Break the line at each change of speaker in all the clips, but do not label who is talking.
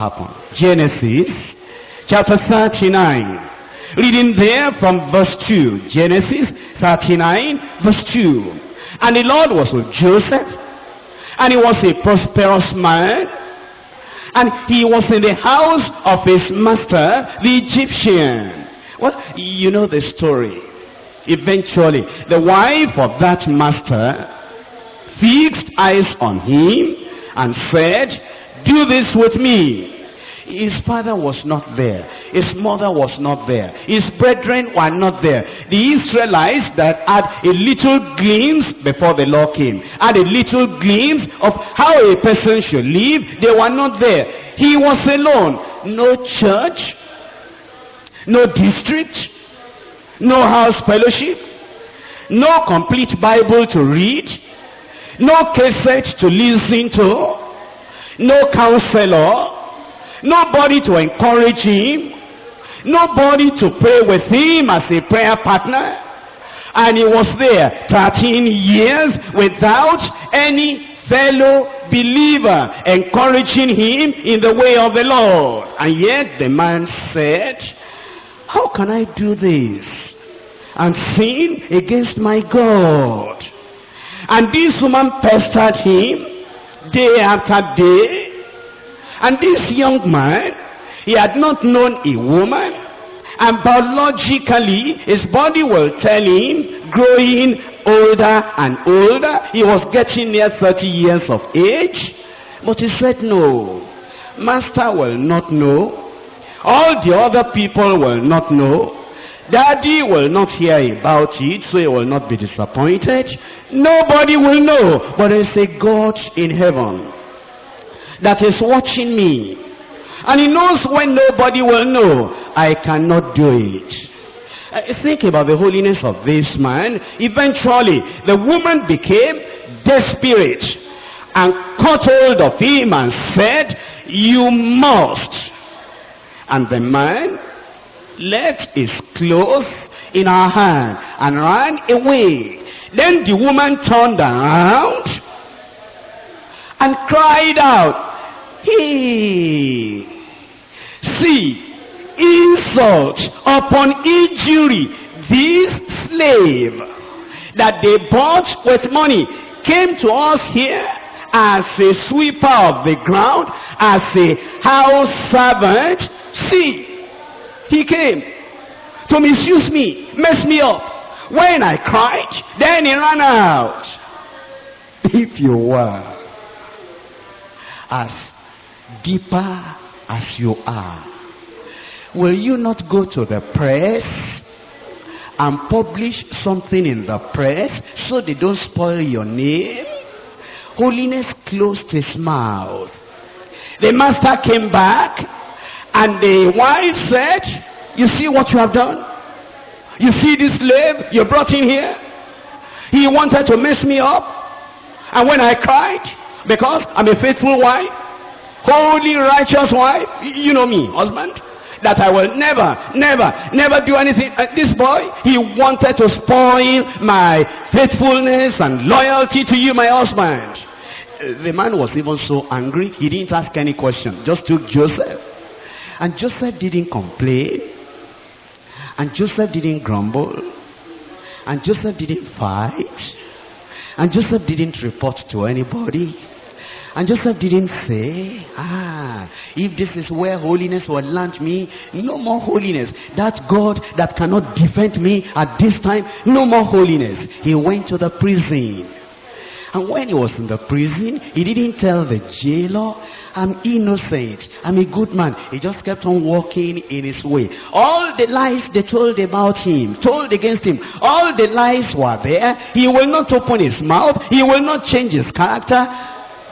happen. Genesis chapter 39. Reading there from verse 2. Genesis 39 verse 2. And the Lord was with Joseph, and he was a prosperous man, and he was in the house of his master, the Egyptian. Well, you know the story. Eventually, the wife of that master fixed eyes on him and said, "Do this with me." His father was not there. His mother was not there. His brethren were not there. The Israelites that had a little glimpse before the law came, had a little glimpse of how a person should live, they were not there. He was alone. No church, no district, no house fellowship, no complete Bible to read, no cassette to listen to, no counselor, nobody to encourage him, nobody to pray with him as a prayer partner. And he was there 13 years without any fellow believer encouraging him in the way of the Lord. And yet the man said, "How can I do this and sin against my God?" And this woman pestered him day after day. And this young man, he had not known a woman, and biologically his body will tell him, growing older and older, he was getting near 30 years of age. But he said, "No, master will not know, all the other people will not know, daddy will not hear about it, so he will not be disappointed, nobody will know, but there's a God in heaven that is watching me, and he knows when nobody will know. I cannot do it." Think about the holiness of this man. Eventually the woman became desperate and caught hold of him and said, "You must." And the man left his clothes in her hand and ran away. Then the woman turned around and cried out, "Hey, see, insult upon injury. This slave that they bought with money came to us here as a sweeper of the ground, as a house servant. See, he came to misuse me, mess me up. When I cried, then he ran out." If you were as deeper as you are, will you not go to the press and publish something in the press so they don't spoil your name? Holiness closed his mouth. The master came back, and the wife said, "You see what you have done? You see this slave you brought in here? He wanted to mess me up, and when I cried, because I'm a faithful wife, holy, righteous wife, you know me, husband, that I will never do anything. This boy, he wanted to spoil my faithfulness and loyalty to you, my husband." The man was even so angry, he didn't ask any question, just took Joseph. And Joseph didn't complain, and Joseph didn't grumble, and Joseph didn't fight, and Joseph didn't report to anybody. And Joseph didn't say, if this is where holiness will land me, no more holiness. That God that cannot defend me at this time, no more holiness. He went to the prison. And when he was in the prison, he didn't tell the jailer, "I'm innocent, I'm a good man." He just kept on walking in his way. All the lies they told about him, told against him, all the lies were there. He will not open his mouth. He will not change his character.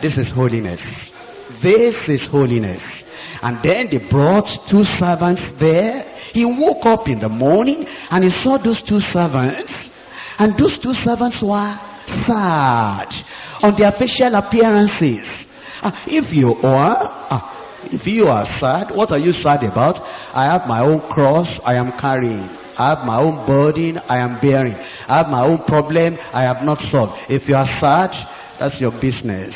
This is holiness. This is holiness. And then they brought two servants there. He woke up in the morning and he saw those two servants. And those two servants were sad on their facial appearances. If you are sad, what are you sad about? "I have my own cross I am carrying. I have my own burden I am bearing. I have my own problem I have not solved." If you are sad, that's your business.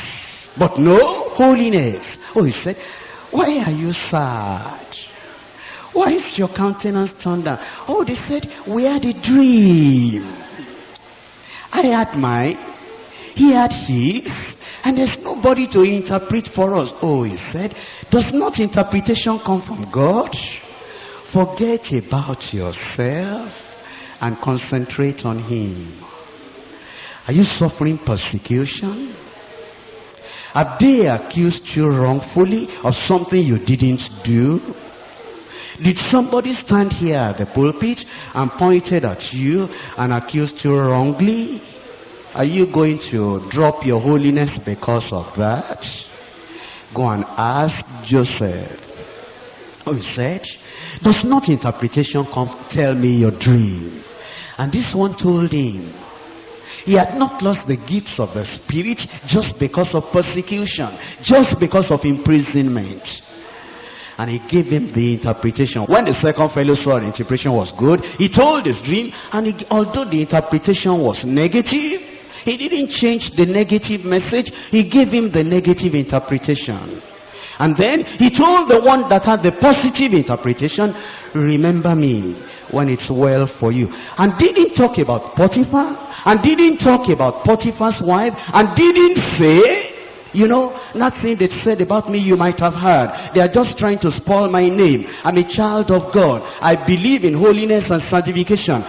But no holiness. Oh, he said, Why are you sad? Why is your countenance turned down? Oh, they said, we had a dream. I had mine, he had his, and there's nobody to interpret for us. Oh, he said, does not interpretation come from God? Forget about yourself and concentrate on him. Are you suffering persecution? Have they accused you wrongfully of something you didn't do? Did somebody stand here at the pulpit and pointed at you and accused you wrongly? Are you going to drop your holiness because of that? Go and ask Joseph. Oh, he said, does not interpretation come tell me your dream? And this one told him, he had not lost the gifts of the Spirit just because of persecution, just because of imprisonment. And he gave him the interpretation. When the second fellow saw the interpretation was good, he told his dream, and although the interpretation was negative, he didn't change the negative message. He gave him the negative interpretation. And then he told the one that had the positive interpretation, remember me when it's well for you. And didn't talk about Potiphar, and didn't talk about Potiphar's wife, and didn't say, you know, nothing they said about me you might have heard. They are just trying to spoil my name. I'm a child of God. I believe in holiness and sanctification.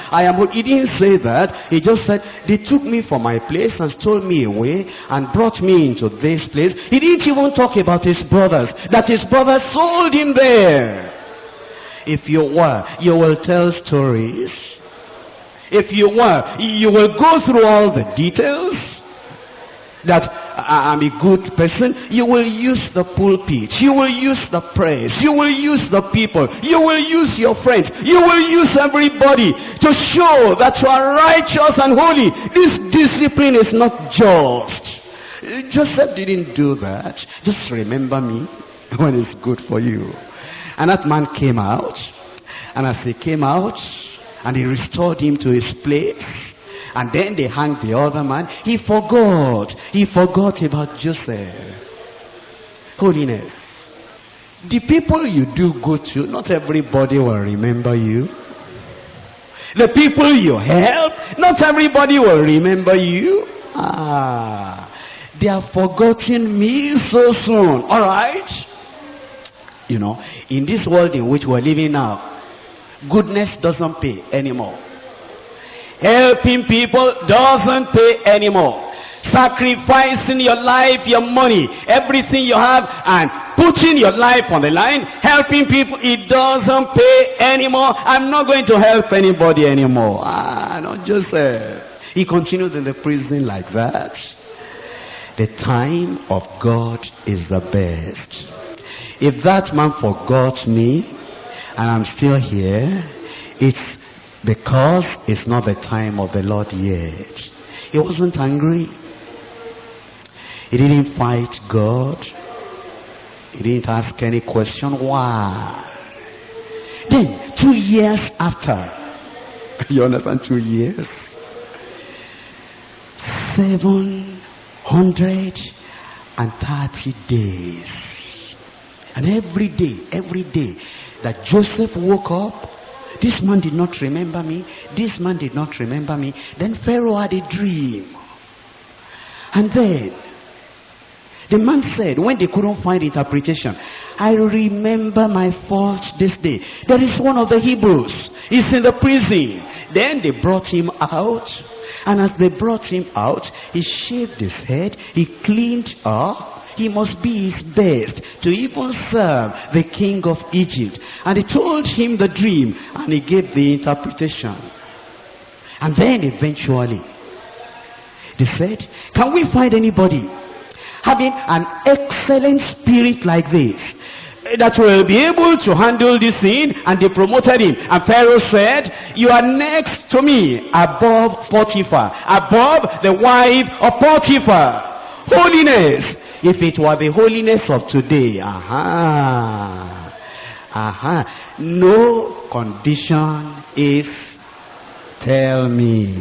He didn't say that. He just said, they took me from my place and stole me away and brought me into this place. He didn't even talk about his brothers, that his brothers sold him there. If you were, you will tell stories. If you were, you will go through all the details. That I'm a good person. You will use the pulpit, you will use the press, you will use the people, you will use your friends, you will use everybody to show that you are righteous and holy. This discipline is not just. Joseph didn't do that. Just remember me when it's good for you. And that man came out, and as he came out, and he restored him to his place. And then they hanged the other man. He forgot about Joseph. Holiness. The people you do good to, not everybody will remember you. The people you help, not everybody will remember you. They have forgotten me so soon. All right? You know, in this world in which we're living now, goodness doesn't pay anymore. Helping people doesn't pay anymore. Sacrificing your life, your money, everything you have, and putting your life on the line, helping people, it doesn't pay anymore. I'm not going to help anybody anymore. Not Joseph. He continued in the prison like that. The time of God is the best. If that man forgot me, and I'm still here, it's because it's not the time of the Lord yet. He wasn't angry. He didn't fight God. He didn't ask any question. Why? Then, 2 years after, you understand, 2 years? 730 days. And every day that Joseph woke up, this man did not remember me. This man did not remember me. Then Pharaoh had a dream. And then the man said, when they couldn't find interpretation, I remember my fault this day. There is one of the Hebrews. He's in the prison. Then they brought him out. And as they brought him out, he shaved his head. He cleaned up. He must be his best to even serve the king of Egypt. And he told him the dream, and he gave the interpretation. And then eventually, they said, can we find anybody having an excellent spirit like this, that will be able to handle this thing? And they promoted him. And Pharaoh said, you are next to me, above Potiphar, above the wife of Potiphar. Holiness. If it were the holiness of today, no condition is Tell me.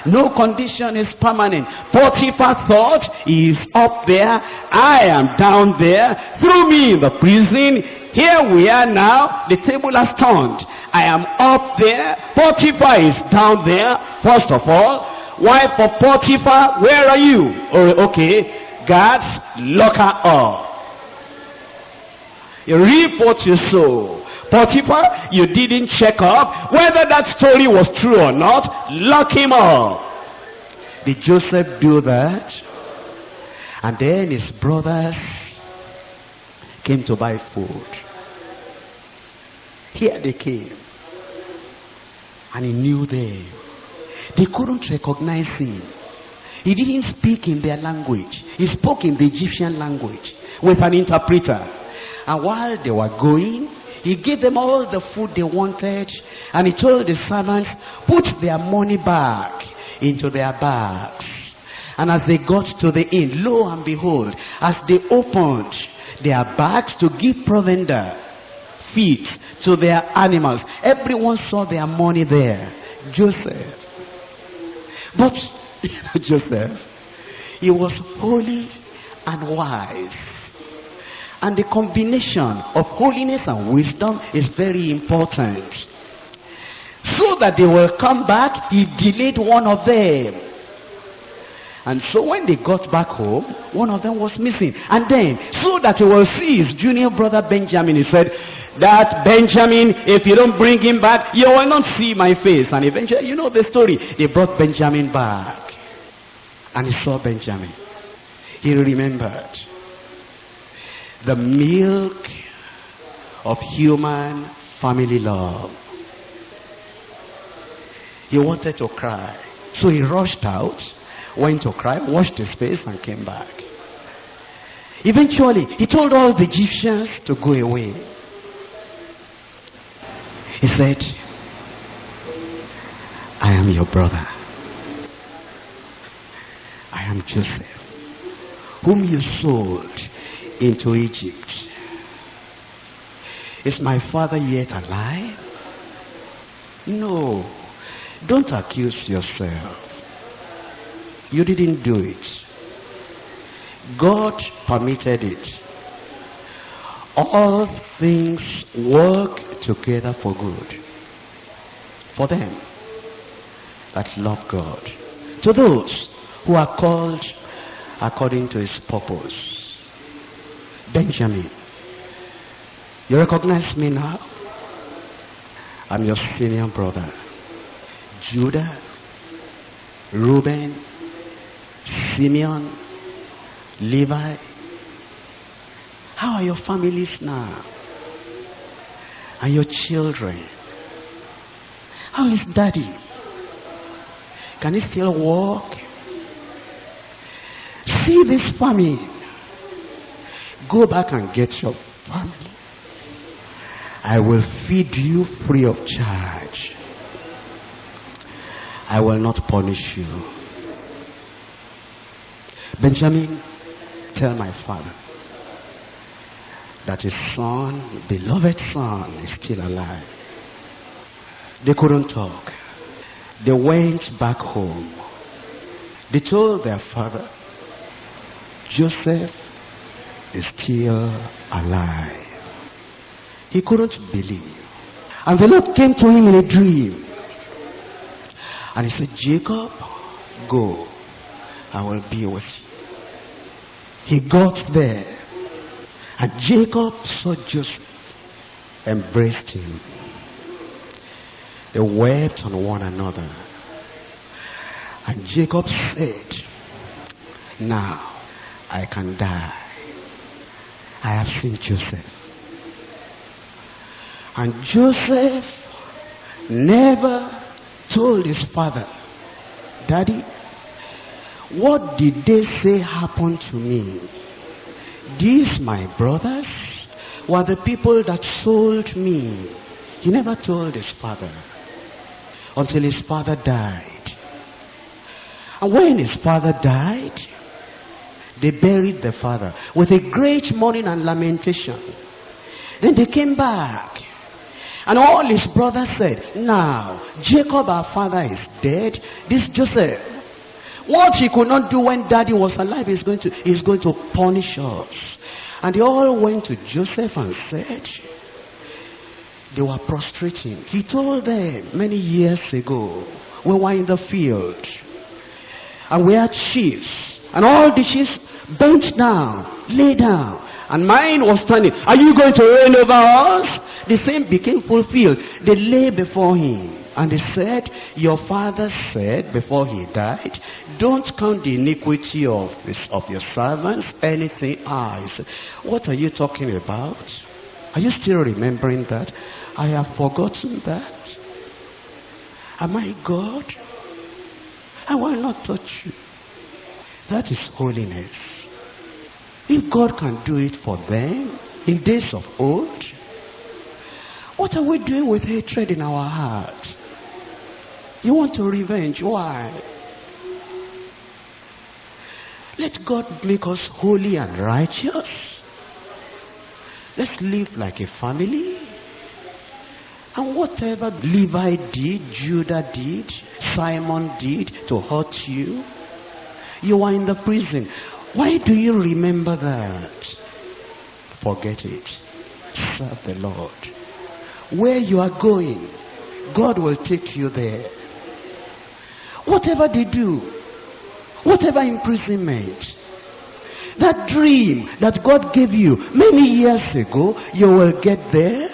No condition is permanent. Potiphar thought he is up there. I am down there. Throw me in the prison. Here we are now. The table has turned. I am up there. Potiphar is down there. First of all, why for Potiphar? Where are you? Oh, okay. Guards, lock her up. You reap what you sow. Potiphar, you didn't check up whether that story was true or not. Lock him up. Did Joseph do that? And then his brothers came to buy food. Here they came. And he knew them. They couldn't recognize him. He didn't speak in their language. He spoke in the Egyptian language with an interpreter. And while they were going, he gave them all the food they wanted, and he told the servants, put their money back into their bags. And as they got to the inn, lo and behold, as they opened their bags to give provender, feed to their animals, everyone saw their money there. Joseph. But Joseph, he was holy and wise. And the combination of holiness and wisdom is very important. So that they will come back, he delayed one of them. And so when they got back home, one of them was missing. And then, so that he will see his junior brother Benjamin, he said, that Benjamin, if you don't bring him back, you will not see my face. And eventually, you know the story. They brought Benjamin back. And he saw Benjamin. He remembered. The milk of human family love. He wanted to cry. So he rushed out, went to cry, washed his face, and came back. Eventually, he told all the Egyptians to go away. He said, I am your brother. I am Joseph, whom you sold into Egypt. Is my father yet alive? No. Don't accuse yourself. You didn't do it. God permitted it. All things work together for good. For them that love God. To those who are called according to his purpose. Benjamin, you recognize me now? I'm your senior brother. Judah, Reuben, Simeon, Levi. How are your families now? And your children? How is daddy? Can he still walk? See this famine. Go back and get your family. I will feed you free of charge. I will not punish you. Benjamin, tell my father that his son, beloved son, is still alive. They couldn't talk. They went back home. They told their father, Joseph is still alive. He couldn't believe. And the Lord came to him in a dream. And he said, Jacob, go. I will be with you. He got there. And Jacob saw Joseph, embraced him. They wept on one another. And Jacob said, now I can die. I have seen Joseph. And Joseph never told his father, Daddy, what did they say happened to me? These, my brothers, were the people that sold me. He never told his father until his father died. And when his father died, they buried the father with a great mourning and lamentation. Then they came back. And all his brothers said, now, Jacob our father is dead. This Joseph, what he could not do when daddy was alive, he's going to punish us. And they all went to Joseph and said, they were prostrating. He told them many years ago, we were in the field, and we had sheaves, and all the sheaves bent down, lay down, and mine was standing. Are you going to reign over us? The same became fulfilled. They lay before him, and they said, your father said before he died, don't count the iniquity of your servants, anything else. What are you talking about? Are you still remembering that? I have forgotten that. Am I God? I will not touch you. That is holiness. If God can do it for them in days of old, what are we doing with hatred in our heart? You want to revenge. Why? Let God make us holy and righteous. Let's live like a family. And whatever Levi did, Judah did, Simon did to hurt you, you are in the prison. Why do you remember that? Forget it. Serve the Lord. Where you are going, God will take you there. Whatever they do, whatever imprisonment, that dream that God gave you many years ago, you will get there.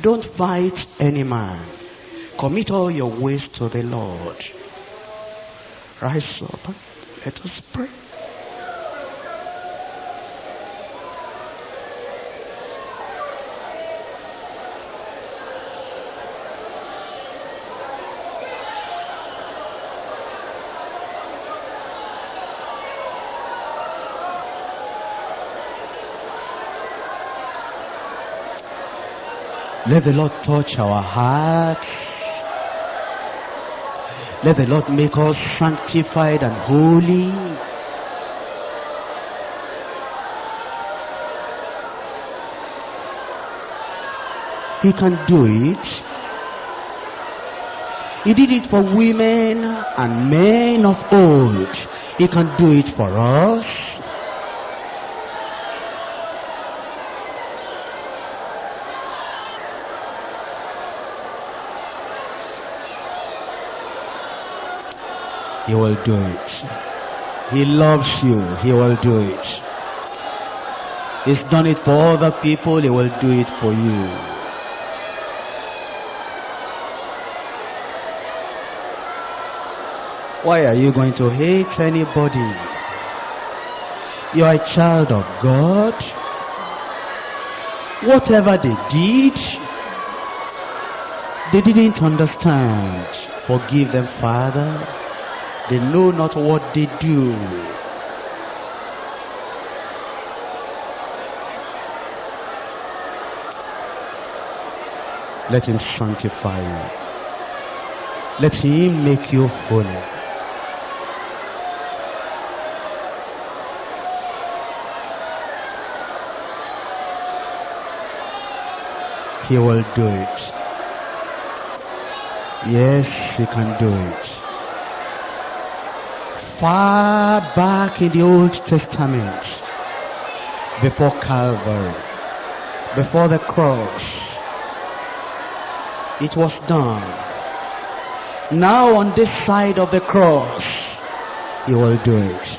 Don't fight any man. Commit all your ways to the Lord. Rise up and let us pray. Let the Lord touch our hearts. Let the Lord make us sanctified and holy. He can do it. He did it for women and men of old. He can do it for us. He will do it. He loves you. He will do it. He's done it for other people. He will do it for you. Why are you going to hate anybody? You are a child of God. Whatever they did, they didn't understand. Forgive them, Father. They know not what they do. Let him sanctify you. Let him make you holy. He will do it. Yes, he can do it. Far back in the Old Testament, before Calvary, before the cross, it was done. Now on this side of the cross, he will do it.